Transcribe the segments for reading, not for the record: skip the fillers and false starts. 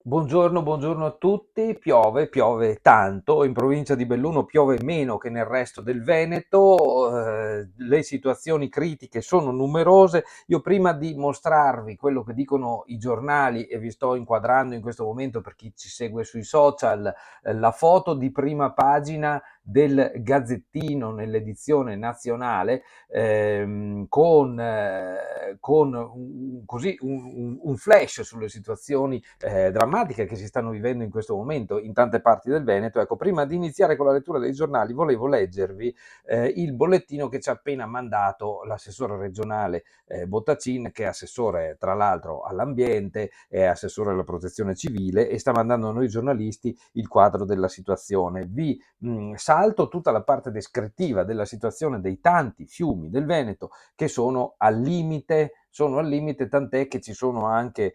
Buongiorno, buongiorno a tutti. Piove tanto, in provincia di Belluno piove meno che nel resto del Veneto, le situazioni critiche sono numerose. Io prima di mostrarvi quello che dicono i giornali e vi sto inquadrando in questo momento per chi ci segue sui social, la foto di prima pagina del Gazzettino nell'edizione nazionale, con un flash sulle situazioni drammatiche che si stanno vivendo in questo momento in tante parti del Veneto. Ecco, prima di iniziare con la lettura dei giornali volevo leggervi il bollettino che ci ha appena mandato l'assessore regionale Bottacin, che è assessore tra l'altro all'ambiente, è assessore alla protezione civile e sta mandando a noi giornalisti il quadro della situazione. Vi salto tutta la parte descrittiva della situazione dei tanti fiumi del Veneto che sono al limite, tant'è che ci sono anche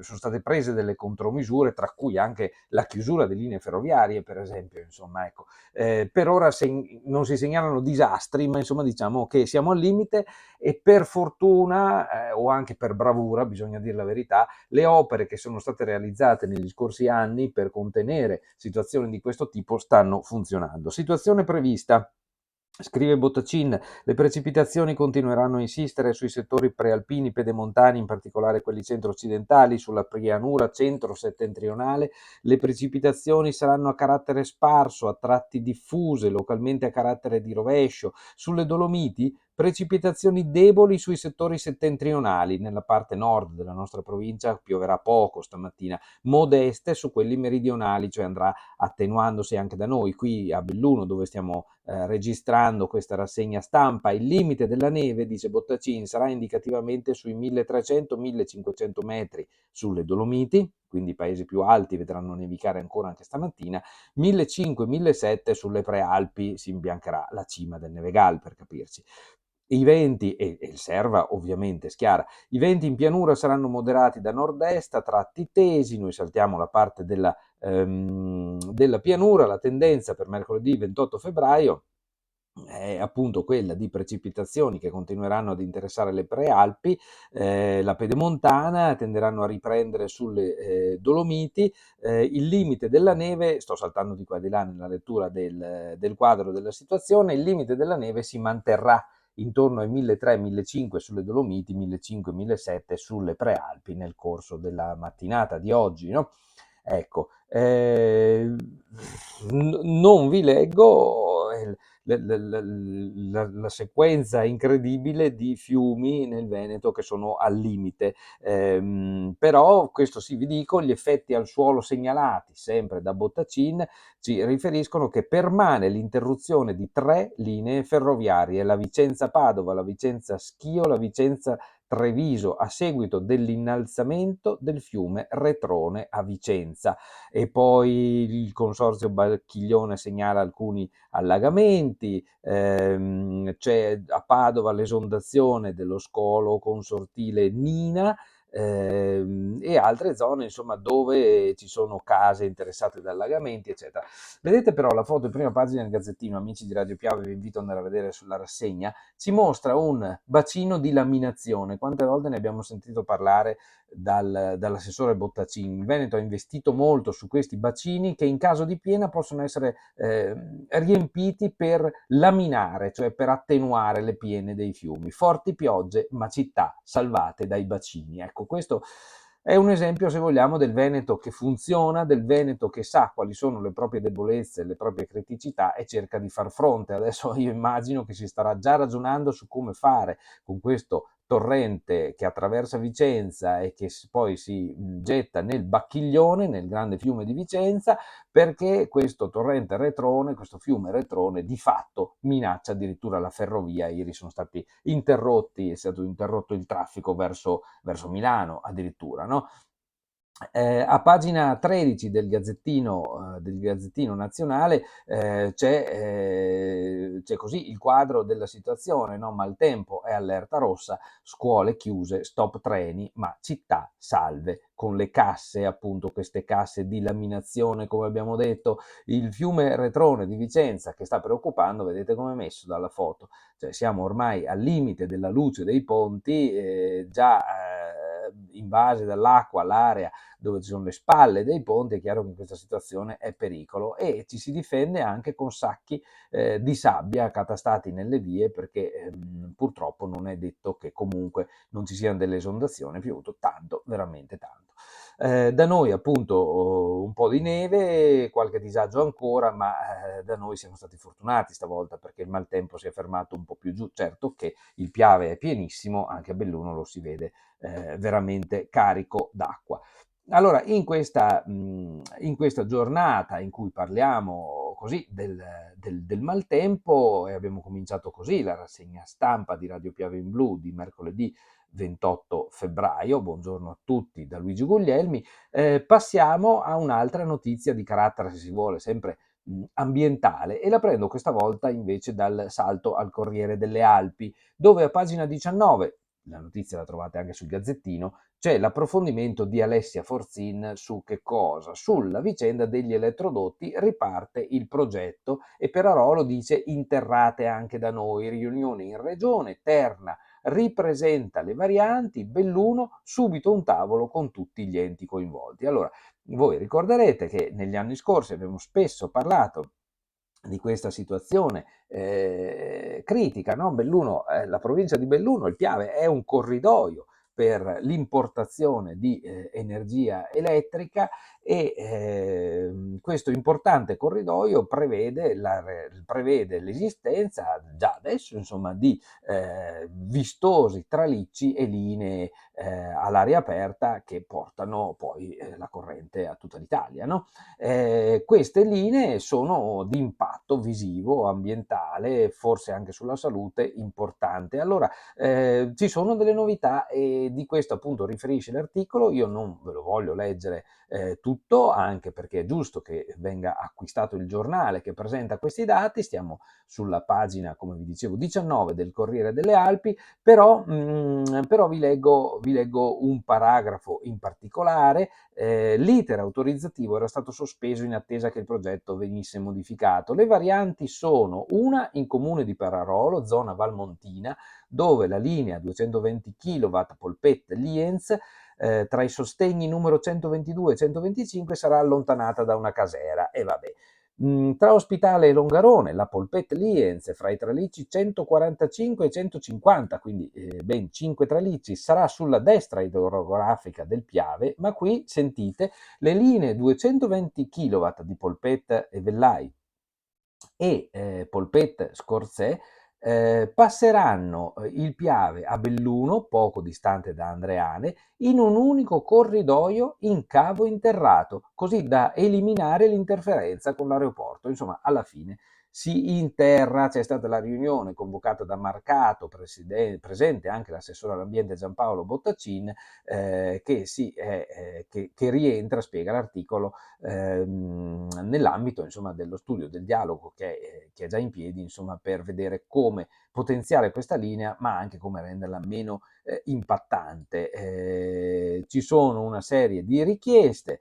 sono state prese delle contromisure, tra cui anche la chiusura delle linee ferroviarie, per esempio. Insomma, ecco, per ora non si segnalano disastri, ma insomma diciamo che siamo al limite e per fortuna, o anche per bravura, bisogna dire la verità, le opere che sono state realizzate negli scorsi anni per contenere situazioni di questo tipo stanno funzionando. Situazione prevista. Scrive Bottacin, le precipitazioni continueranno a insistere sui settori prealpini pedemontani, in particolare quelli centro-occidentali, sulla pianura centro-settentrionale. Le precipitazioni saranno a carattere sparso, a tratti diffuse, localmente a carattere di rovescio. Sulle Dolomiti, precipitazioni deboli sui settori settentrionali. Nella parte nord della nostra provincia pioverà poco stamattina, modeste su quelli meridionali, cioè andrà attenuandosi anche da noi, qui a Belluno, dove stiamo registrando questa rassegna stampa. Il limite della neve, dice Bottacin, sarà indicativamente sui 1300-1500 metri sulle Dolomiti, quindi i paesi più alti vedranno nevicare ancora anche stamattina, 1500-1700 sulle prealpi, si imbiancherà la cima del Nevegal, per capirci. I venti, e il Serva ovviamente schiara, i venti in pianura saranno moderati da nord-est a tratti tesi. Noi saltiamo la parte della pianura. La tendenza per mercoledì 28 febbraio è appunto quella di precipitazioni che continueranno ad interessare le prealpi, la pedemontana, tenderanno a riprendere sulle Dolomiti. Il limite della neve, sto saltando di qua e di là nella lettura del quadro della situazione, il limite della neve si manterrà intorno ai 1300-1500 sulle Dolomiti, 1500-1700 sulle prealpi nel corso della mattinata di oggi, no? Ecco, non vi leggo la sequenza incredibile di fiumi nel Veneto che sono al limite, però questo sì vi dico, gli effetti al suolo segnalati sempre da Bottacin ci riferiscono che permane l'interruzione di 3 linee ferroviarie, la Vicenza-Padova, la Vicenza-Schio, la Vicenza-Treviso, a seguito dell'innalzamento del fiume Retrone a Vicenza. E poi il consorzio Bacchiglione segnala alcuni allagamenti, c'è a Padova l'esondazione dello scolo consortile Nina, e altre zone insomma dove ci sono case interessate da allagamenti, eccetera. Vedete però la foto in prima pagina del Gazzettino, amici di Radio Piave, vi invito ad andare a vedere sulla rassegna, ci mostra un bacino di laminazione. Quante volte ne abbiamo sentito parlare dall'assessore Bottacin? Il Veneto ha investito molto su questi bacini che in caso di piena possono essere riempiti per laminare, cioè per attenuare le piene dei fiumi. Forti piogge, ma città salvate dai bacini. Ecco, questo è un esempio, se vogliamo, del Veneto che funziona, del Veneto che sa quali sono le proprie debolezze, le proprie criticità e cerca di far fronte. Adesso io immagino che si starà già ragionando su come fare con questo torrente che attraversa Vicenza e che poi si getta nel Bacchiglione, nel grande fiume di Vicenza, perché questo torrente Retrone, questo fiume Retrone, di fatto minaccia addirittura la ferrovia. Ieri sono stati interrotti, è stato interrotto il traffico verso Milano addirittura, no? A pagina 13 del Gazzettino Nazionale c'è così il quadro della situazione, no? Maltempo è allerta rossa, scuole chiuse, stop treni, ma città salve, con le casse, appunto queste casse di laminazione, come abbiamo detto. Il fiume Retrone di Vicenza che sta preoccupando, vedete come è messo dalla foto, cioè siamo ormai al limite della luce dei ponti, già invase dall'acqua l'area dove ci sono le spalle dei ponti, è chiaro che in questa situazione è pericolo, e ci si difende anche con sacchi di sabbia accatastati nelle vie, perché purtroppo non è detto che comunque non ci siano delle esondazioni, è piovuto tanto, veramente tanto. Da noi appunto un po' di neve, qualche disagio ancora, ma da noi siamo stati fortunati stavolta perché il maltempo si è fermato un po' più giù. Certo che il Piave è pienissimo, anche a Belluno lo si vede veramente carico d'acqua. Allora, in questa giornata in cui parliamo così del maltempo, e abbiamo cominciato così la rassegna stampa di Radio Piave in Blu di mercoledì 28 febbraio, buongiorno a tutti da Luigi Guglielmi, passiamo a un'altra notizia di carattere, se si vuole, sempre ambientale, e la prendo questa volta invece dal salto al Corriere delle Alpi, dove a pagina 19, la notizia la trovate anche sul Gazzettino, c'è l'approfondimento di Alessia Forzin su che cosa? Sulla vicenda degli elettrodotti riparte il progetto, e Perarolo dice interrate anche da noi, riunione in regione, Terna ripresenta le varianti, Belluno subito un tavolo con tutti gli enti coinvolti. Allora, voi ricorderete che negli anni scorsi abbiamo spesso parlato di questa situazione critica, no? Belluno, la provincia di Belluno, il Piave, è un corridoio per l'importazione di energia elettrica, e questo importante corridoio prevede l'esistenza già adesso, insomma, di vistosi tralicci e linee all'aria aperta che portano poi la corrente a tutta l'Italia, no? Queste linee sono di impatto visivo, ambientale, forse anche sulla salute, importante. Allora, ci sono delle novità, e di questo appunto riferisce l'articolo. Io non ve lo voglio leggere tutto, anche perché è giusto che venga acquistato il giornale che presenta questi dati. Stiamo sulla pagina, come vi dicevo, 19 del Corriere delle Alpi, però vi leggo un paragrafo in particolare. L'iter autorizzativo era stato sospeso in attesa che il progetto venisse modificato. Le varianti sono una in comune di Perarolo, zona Valmontina, dove la linea 220 kW Polpette-Lienz tra i sostegni numero 122 e 125 sarà allontanata da una casera, e vabbè. Tra Ospitale e Longarone, la Polpette Lienz, fra i tralicci 145 e 150, quindi ben 5 tralicci, sarà sulla destra idrografica del Piave, ma qui, sentite, le linee 220 kW di Polpette e Vellai e Polpette Scorzè passeranno il Piave a Belluno, poco distante da Andreane, in un unico corridoio in cavo interrato, così da eliminare l'interferenza con l'aeroporto. Insomma, alla fine si interra. C'è stata la riunione convocata da Marcato, presente anche l'assessore all'ambiente Giampaolo Bottacin, che rientra, spiega l'articolo, nell'ambito, insomma, dello studio del dialogo che è già in piedi, insomma, per vedere come potenziare questa linea, ma anche come renderla meno impattante. Ci sono una serie di richieste.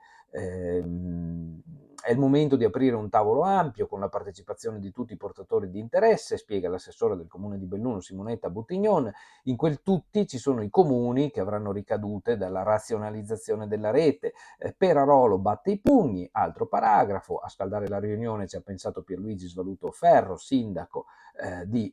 È il momento di aprire un tavolo ampio con la partecipazione di tutti i portatori di interesse, spiega l'assessore del comune di Belluno Simonetta Buttignon. In quel tutti ci sono i comuni che avranno ricadute dalla razionalizzazione della rete. Perarolo batte i pugni, altro paragrafo. A scaldare la riunione ci ha pensato Pierluigi Svaluto Ferro, sindaco di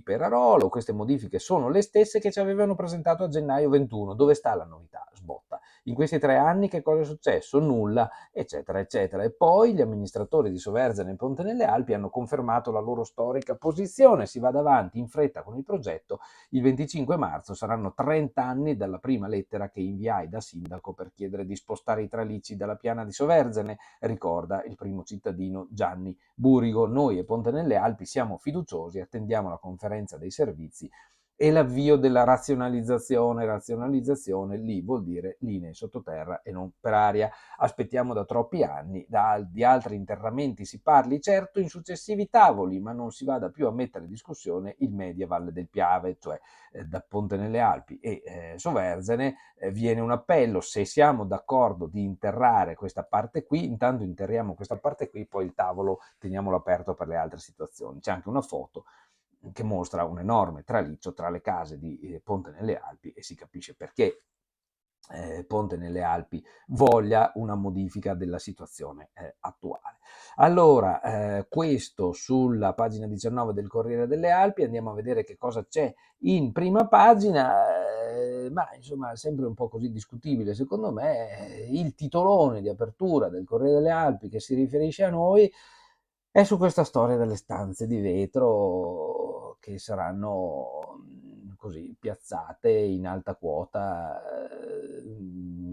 Perarolo. Queste modifiche sono le stesse che ci avevano presentato a gennaio 21. Dove sta la novità? Sbotta. In questi 3 anni che cosa è successo? Nulla, eccetera, eccetera. E poi gli amministratori di Soverzane e Ponte nelle Alpi hanno confermato la loro storica posizione. Si va avanti in fretta con il progetto. Il 25 marzo saranno 30 anni dalla prima lettera che inviai da sindaco per chiedere di spostare i tralicci dalla piana di Soverzane, ricorda il primo cittadino Gianni Burigo. Noi e Ponte nelle Alpi siamo fiduciosi, attendiamo la conferenza dei servizi e l'avvio della razionalizzazione. Razionalizzazione lì vuol dire linee sottoterra e non per aria. Aspettiamo da troppi anni, di altri interramenti si parli certo in successivi tavoli, ma non si vada più a mettere in discussione il media Valle del Piave, cioè da Ponte nelle Alpi e Soverzane. Viene un appello: se siamo d'accordo di interrare questa parte qui, intanto interriamo questa parte qui, poi il tavolo teniamolo aperto per le altre situazioni. C'è anche una foto che mostra un enorme traliccio tra le case di Ponte nelle Alpi, e si capisce perché. ponte nelle Alpi voglia una modifica della situazione attuale. Allora, questo sulla pagina 19 del Corriere delle Alpi. Andiamo a vedere che cosa c'è in prima pagina, ma insomma sempre un po' così discutibile secondo me, il titolone di apertura del Corriere delle Alpi che si riferisce a noi è su questa storia delle stanze di vetro che saranno così piazzate in alta quota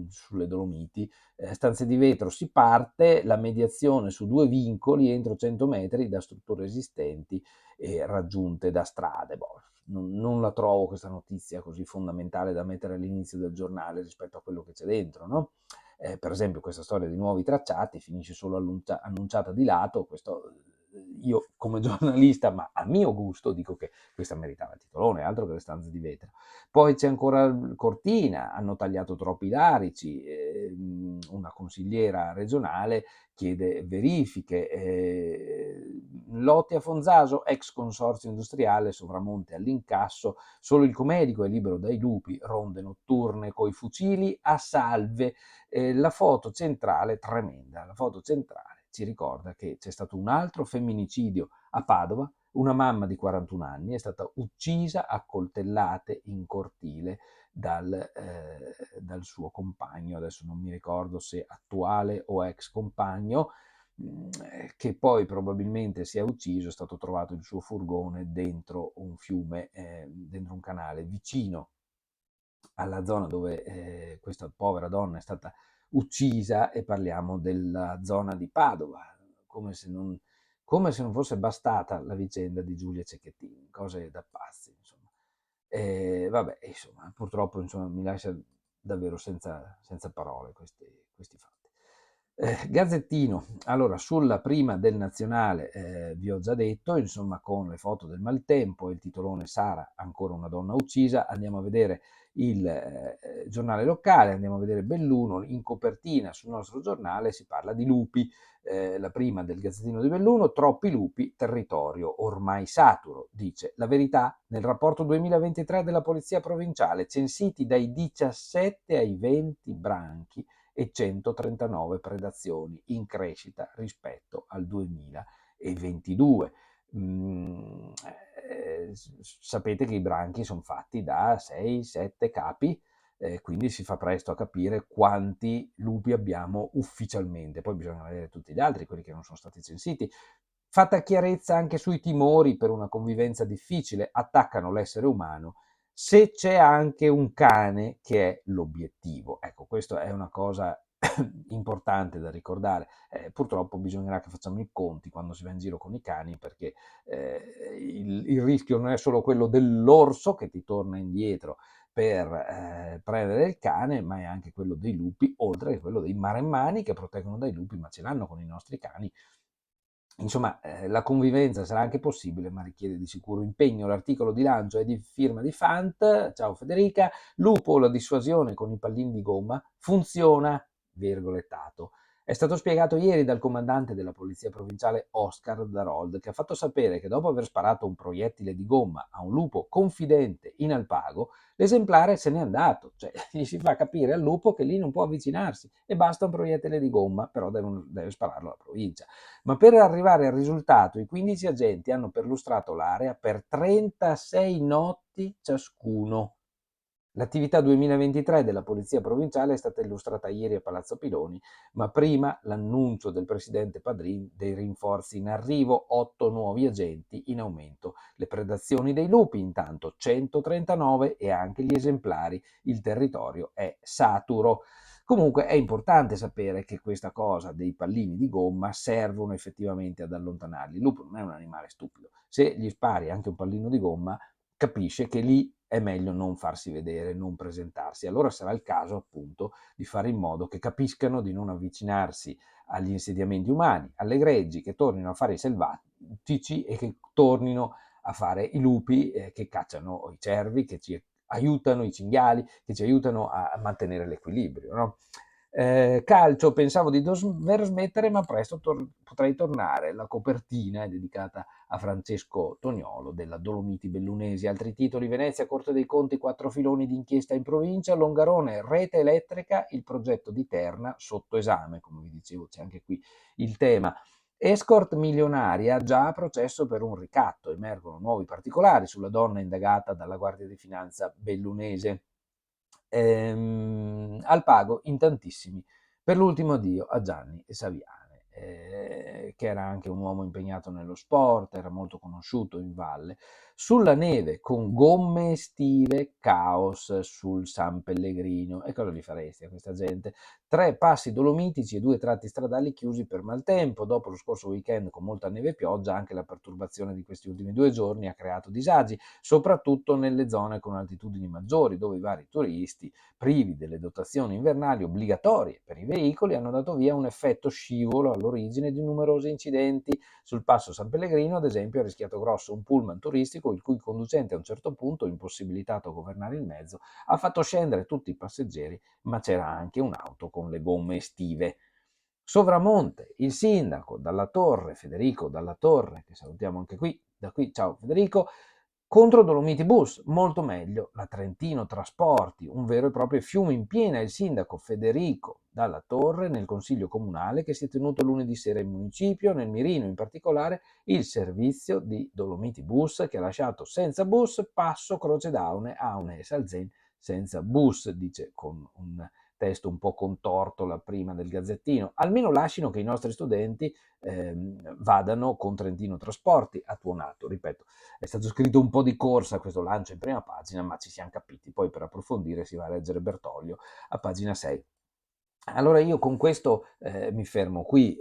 sulle Dolomiti. Stanze di vetro, si parte, la mediazione su 2 vincoli entro 100 metri da strutture esistenti e raggiunte da strade. Boh, non la trovo questa notizia così fondamentale da mettere all'inizio del giornale rispetto a quello che c'è dentro, no? Per esempio questa storia di nuovi tracciati finisce solo annunciata di lato. Questo, io come giornalista, ma a mio gusto, dico che questa meritava il titolone, altro che le stanze di vetro. Poi c'è ancora Cortina, hanno tagliato troppi larici, una consigliera regionale chiede verifiche. Lotti a Fonzaso, ex consorzio industriale, Sovramonte all'incasso, solo il Comedico è libero dai lupi, ronde notturne coi fucili a salve. La foto centrale, tremenda, la foto centrale ci ricorda che c'è stato un altro femminicidio a Padova. Una mamma di 41 anni è stata uccisa a coltellate in cortile dal suo compagno, adesso non mi ricordo se attuale o ex compagno, che poi probabilmente si è ucciso. È stato trovato il suo furgone dentro un fiume, dentro un canale vicino alla zona dove questa povera donna è stata uccisa, e parliamo della zona di Padova, come se non, come se non fosse bastata la vicenda di Giulia Cecchettin, cose da pazzi, insomma. Vabbè, insomma, purtroppo insomma, mi lascia davvero senza parole questi fatti. Gazzettino, allora sulla prima del Nazionale vi ho già detto, insomma, con le foto del maltempo e il titolone Sara, ancora una donna uccisa. Andiamo a vedere il giornale locale, andiamo a vedere Belluno. In copertina sul nostro giornale si parla di lupi. La prima del Gazzettino di Belluno: troppi lupi, territorio ormai saturo. Dice la verità nel rapporto 2023 della Polizia Provinciale, censiti dai 17 ai 20 branchi e 139 predazioni, in crescita rispetto al 2022. Sapete che i branchi sono fatti da 6-7 capi, quindi si fa presto a capire quanti lupi abbiamo ufficialmente. Poi bisogna vedere tutti gli altri, quelli che non sono stati censiti. Fatta chiarezza anche sui timori per una convivenza difficile, attaccano l'essere umano se c'è anche un cane che è l'obiettivo. Ecco, questa è una cosa importante da ricordare. Purtroppo bisognerà che facciamo i conti quando si va in giro con i cani, perché il rischio non è solo quello dell'orso che ti torna indietro per prendere il cane, ma è anche quello dei lupi, oltre che quello dei maremmani che proteggono dai lupi, ma ce l'hanno con i nostri cani. Insomma, la convivenza sarà anche possibile, ma richiede di sicuro impegno. L'articolo di lancio è di firma di Fant. Ciao Federica. Lupo, la dissuasione con i pallini di gomma funziona, virgolettato. È stato spiegato ieri dal comandante della polizia provinciale Oscar Darold, che ha fatto sapere che dopo aver sparato un proiettile di gomma a un lupo confidente in Alpago, l'esemplare se n'è andato. Cioè, gli si fa capire al lupo che lì non può avvicinarsi e basta un proiettile di gomma, però deve spararlo alla provincia. Ma per arrivare al risultato i 15 agenti hanno perlustrato l'area per 36 notti ciascuno. L'attività 2023 della Polizia Provinciale è stata illustrata ieri a Palazzo Piloni, ma prima l'annuncio del presidente Padrin dei rinforzi in arrivo, 8 nuovi agenti in aumento. Le predazioni dei lupi intanto 139 e anche gli esemplari. Il territorio è saturo. Comunque è importante sapere che questa cosa dei pallini di gomma servono effettivamente ad allontanarli. Il lupo non è un animale stupido. Se gli spari anche un pallino di gomma, capisce che lì è meglio non farsi vedere, non presentarsi. Allora sarà il caso appunto di fare in modo che capiscano di non avvicinarsi agli insediamenti umani, alle greggi, che tornino a fare i selvatici e che tornino a fare i lupi che cacciano i cervi, che ci aiutano, i cinghiali, che ci aiutano a mantenere l'equilibrio, no? Calcio, pensavo di dover smettere, ma presto potrei tornare. La copertina è dedicata a Francesco Toniolo della Dolomiti Bellunesi. Altri titoli: Venezia, Corte dei Conti, 4 filoni di inchiesta in provincia, Longarone, rete elettrica, il progetto di Terna sotto esame. Come vi dicevo, c'è anche qui il tema. Escort milionaria già a processo per un ricatto. Emergono nuovi particolari sulla donna indagata dalla Guardia di Finanza bellunese. Al pago in tantissimi per l'ultimo addio a Gianni Saviane, che era anche un uomo impegnato nello sport, era molto conosciuto in valle. Sulla neve con gomme estive, caos sul San Pellegrino. E cosa gli faresti a questa gente? 3 passi dolomitici e 2 tratti stradali chiusi per maltempo. Dopo lo scorso weekend con molta neve e pioggia, anche la perturbazione di questi ultimi 2 giorni ha creato disagi, soprattutto nelle zone con altitudini maggiori, dove i vari turisti, privi delle dotazioni invernali obbligatorie per i veicoli, hanno dato via un effetto scivolo all'origine di numerosi incidenti. Sul passo San Pellegrino, ad esempio, ha rischiato grosso un pullman turistico il cui conducente a un certo punto, impossibilitato a governare il mezzo, ha fatto scendere tutti i passeggeri, ma c'era anche un'auto con le gomme estive. Sovramonte, il sindaco Dalla Torre, Federico Dalla Torre, che salutiamo anche qui, da qui, ciao Federico, contro Dolomiti Bus, molto meglio la Trentino Trasporti, un vero e proprio fiume in piena. Il sindaco Federico Dalla Torre nel consiglio comunale che si è tenuto lunedì sera in municipio, nel mirino in particolare il servizio di Dolomiti Bus, che ha lasciato senza bus Passo Croce d'Aune, Aune e Salzen senza bus, dice con un testo un po' contorto la prima del Gazzettino. Almeno lasciano che i nostri studenti vadano con Trentino Trasporti, ha tuonato, ripeto. È stato scritto un po' di corsa questo lancio in prima pagina, ma ci siamo capiti. Poi per approfondire si va a leggere Bertoglio a pagina 6. Allora io con questo mi fermo qui,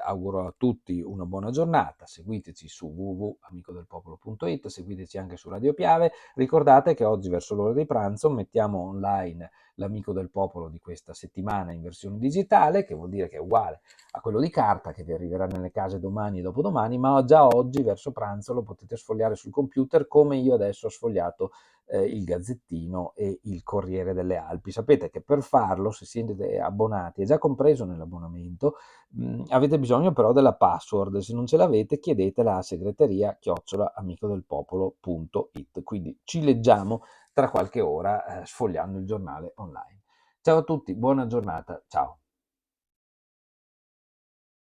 auguro a tutti una buona giornata, seguiteci su www.amicodelpopolo.it, seguiteci anche su Radio Piave, ricordate che oggi verso l'ora di pranzo mettiamo online l'Amico del Popolo di questa settimana in versione digitale, che vuol dire che è uguale a quello di carta che vi arriverà nelle case domani e dopodomani, ma già oggi verso pranzo lo potete sfogliare sul computer come io adesso ho sfogliato il Gazzettino e il Corriere delle Alpi. Sapete che per farlo, se siete abbonati, è già compreso nell'abbonamento, avete bisogno però della password. Se non ce l'avete, chiedetela a segreteria amicodelpopolo.it. Quindi ci leggiamo tra qualche ora sfogliando il giornale online. Ciao a tutti, buona giornata, ciao.